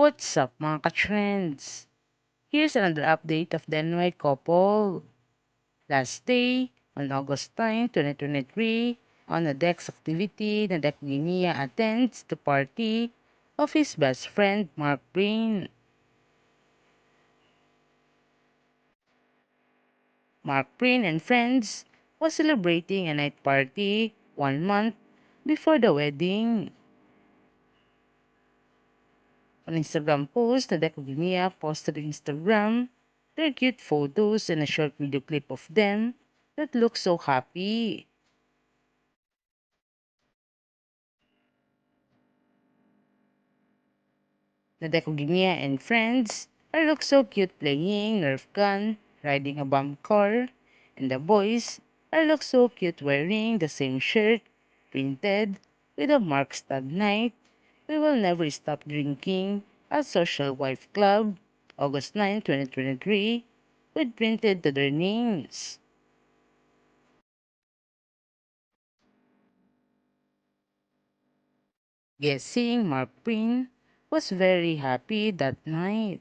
What's up mga ka-trends? Here's another update of the NY couple. Last day, on August 9, 2023, on a DEX activity, Nadek Guinea attends the party of his best friend Mark Brain. Mark Brain and friends was celebrating a night party 1 month before the wedding. On Instagram post, Nadek Guinea posted on Instagram their cute photos and a short video clip of them that look so happy. Nadeko Guinea and friends are look so cute playing Nerf gun, riding a bomb car, and the boys are look so cute wearing the same shirt, printed with a Mark Stud Night. We will never stop drinking at Social Wife Club, August 9, 2023, with printed to their names. Guessing Mark Prin was very happy that night.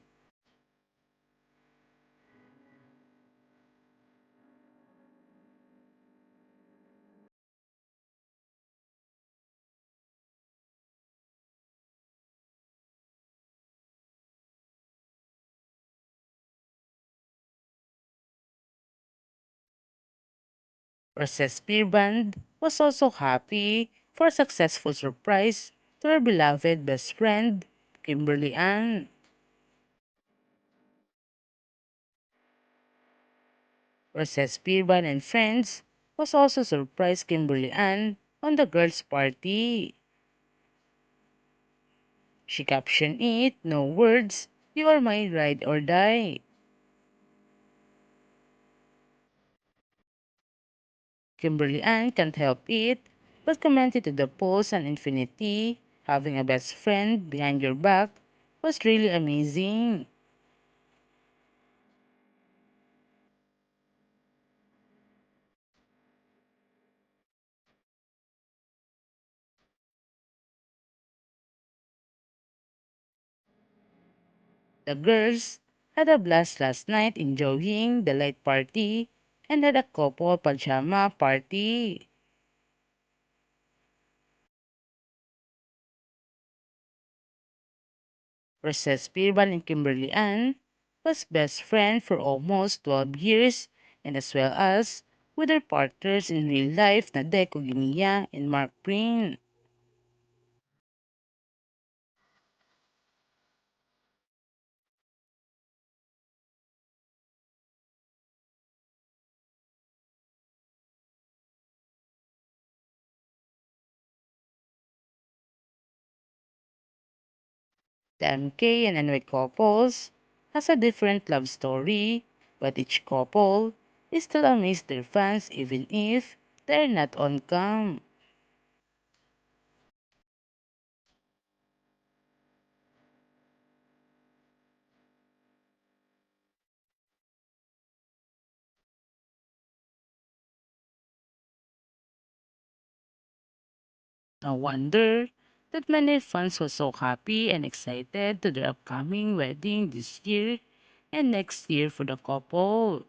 Recess Beer Band was also happy for a successful surprise to her beloved best friend, Kimberly Ann. Recess Beer Band and friends was also surprised Kimberly Ann on the girls' party. She captioned it, "No words, you are my ride or die." Kimberly Ann can't help it, but commented to the post on Infinity, "Having a best friend behind your back was really amazing." The girls had a blast last night enjoying the light party and had a couple pajama party. Recess Pirban and Kimberly Ann was best friend for almost 12 years and as well as with their partners in real life na Deco Guinea and Mark Prin. The MK and NY couples has a different love story, but each couple is still amazed their fans even if they're not on cam. No wonder that many fans were so happy and excited to their upcoming wedding this year and next year for the couple.